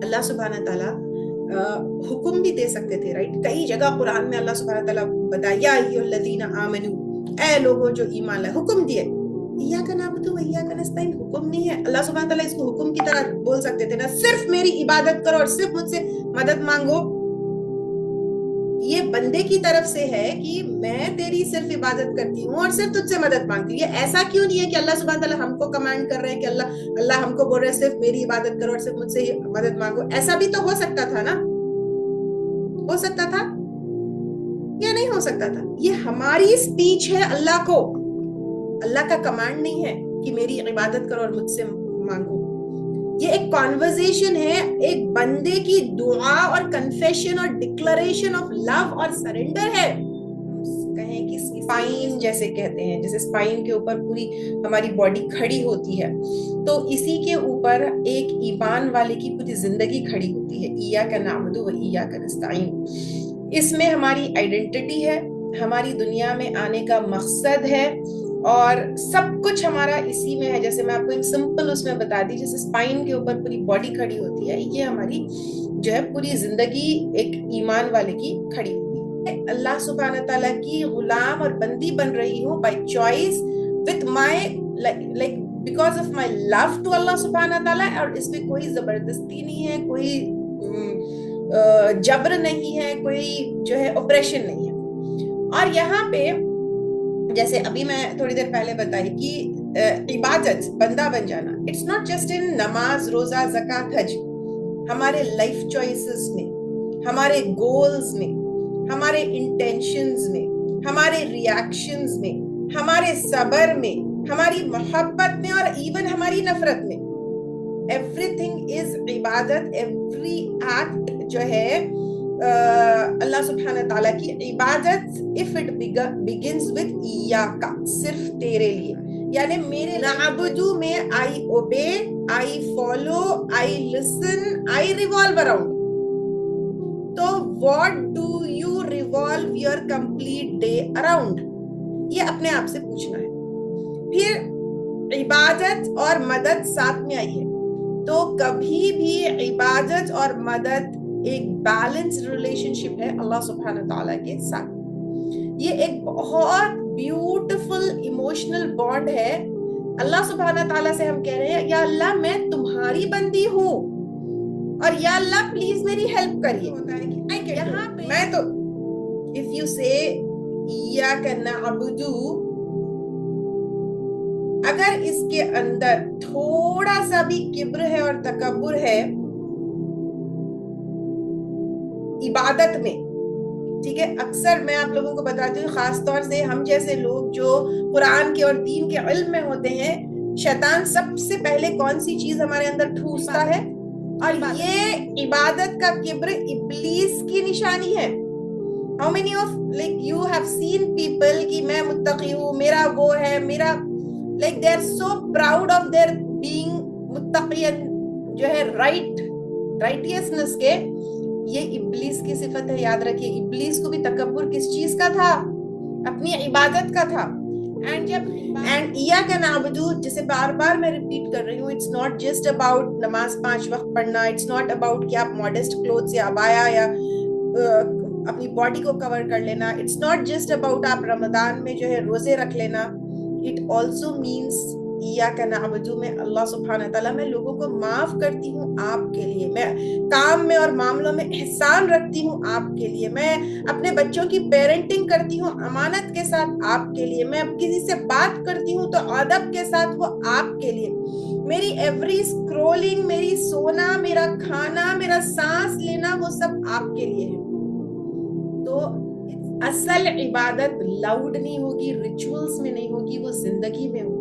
اللہ सुभान ताला हुक्म भी दे सकते थे, राइट? कई जगह कुरान में अल्लाह सुभान ताला बताया या अय्युहल्लज़ीना आमनू, ऐ लोगों जो ईमान लाए, हुक्म दिए। इय्याका नअबुदु व इय्याका नस्तईन हुक्म नहीं है। अल्लाह सुभान ताला इसको हुक्म की तरह बोल सकते थे ना, सिर्फ मेरी इबादत करो और सिर्फ मुझसे मदद मांगो। ये बंदे की तरफ से है कि मैं तेरी सिर्फ इबादत करती हूँ और सिर्फ तुझसे मदद मांगती हूँ। ये ऐसा क्यों नहीं है कि अल्लाह सुब्हान तआला हमको कमांड कर रहे हैं कि अल्लाह हमको बोल रहे हैं सिर्फ मेरी इबादत करो और सिर्फ मुझसे ही मदद मांगो। ऐसा भी तो हो सकता था ना, हो सकता था या नहीं हो सकता था? ये हमारी स्पीच है अल्लाह को, अल्लाह का कमांड नहीं है कि मेरी इबादत करो और मुझसे मांगो। ये एक कॉन्वर्सेशन है, एक बंदे की दुआ और कन्फेशन और डिक्लेरेशन ऑफ लव और सरेंडर है। कहें कि स्पाइन जैसे कहते हैं, जैसे स्पाइन के ऊपर पूरी हमारी बॉडी खड़ी होती है, तो इसी के ऊपर एक ईमान वाले की पूरी जिंदगी खड़ी होती है। इय्याका नअबुदु व इय्याका नस्तईन। इसमें हमारी आइडेंटिटी है, हमारी दुनिया में आने का मकसद है और सब कुछ हमारा इसी में है। जैसे मैं आपको एक सिंपल उसमें बता दी, जैसे स्पाइन के ऊपर पूरी बॉडी खड़ी होती है, ये हमारी जो है पूरी जिंदगी एक ईमान वाले की खड़ी होती है। अल्लाह सुब्हानहू तआला की गुलाम और बंदी बन रही हूँ by choice, with my like because of my love to अल्लाह सुब्हानहू तआला। और इसमें कोई जबरदस्ती नहीं है, कोई जबर नहीं है, कोई जो है ऑपरेशन नहीं है। और यहाँ पे जैसे अभी मैं थोड़ी देर पहले बताई कि इबादत, बंदा बन जाना, इट्स नॉट जस्ट इन नमाज, रोजा, ज़कात, हज। हमारे लाइफ चॉइसेस में, हमारे गोल्स में, हमारे इंटेंशंस में, हमारे रिएक्शंस में, हमारे सबर में, हमारी मोहब्बत में और इवन हमारी नफरत में, एवरीथिंग इज इबादत। एवरी एक्ट जो है अल्लाह सुब्हानहू तआला की इबादत, इफ इट बिगिंस विद इय्याका, सिर्फ तेरे लिए, यानी मेरे नअबुदु में I obey, I follow, I listen, I revolve around. तो what do you revolve your complete day around? ये अपने आप से पूछना है। फिर इबादत और मदद साथ में आई है, तो कभी भी इबादत और मदद एक बैलेंस रिलेशनशिप है अल्लाह सुब्हानहू तआला के साथ। ये एक बहुत ब्यूटीफुल इमोशनल बॉन्ड है। अल्लाह सुब्हानहू तआला से हम कह रहे हैं या अल्लाह मैं तुम्हारी बंदी हूँ और या अल्लाह प्लीज मेरी हेल्प करिए। होता है कि यहाँ पे मैं तो इफ यू से इय्याका नअबुदु, अगर इसके अंदर थोड़ा सा भी किब्र है और तकब्बुर है इबादत में, ठीक है, अक्सर मैं आप लोगों को बताती हूँ, खास तौर से हम जैसे लोग जो कुरान के और दीन के इल्म में होते हैं, शैतान सबसे पहले कौन सी चीज हमारे अंदर ठूसता है? और ये इबादत का किब्र इब्लीस की निशानी है। How many of like you have seen people कि मैं मुत्तकी हूँ, मेरा वो है, मेरा like they are so proud of their being मुत्तकियन, जो है राइटियसनेस के। ये इब्लीस की सिफत है, याद रखिए। इब्लीस को भी तकब्बुर किस चीज का था? अपनी इबादत का था। एंड इय्याका नअबुदु, जिसे बार बार मैं रिपीट कर रही हूँ, इट्स नॉट जस्ट अबाउट नमाज 5 वक्त पढ़ना, इट्स नॉट अबाउट कि आप मॉडेस्ट क्लोथ्स या अबाया या अपनी बॉडी को कवर कर लेना, इट्स नॉट जस्ट अबाउट आप रमजान में जो है रोजे रख लेना। इट ऑल्सो मीन्स इय्याका नअबुदु में अल्लाह सुब्हानहू तआला, मैं लोगों को माफ करती हूँ आपके लिए, मैं काम में और मामलों में एहसान रखती हूँ आपके लिए, मैं अपने बच्चों की पेरेंटिंग करती हूँ अमानत के साथ आपके लिए, मैं किसी से बात करती हूँ तो अदब के साथ वो आपके लिए, मेरी एवरी स्क्रोलिंग, मेरी सोना, मेरा खाना, मेरा सांस लेना, वो सब आपके लिए है। तो असल इबादत लाउड नहीं होगी, रिचुअल्स में नहीं होगी, वो जिंदगी में होगी।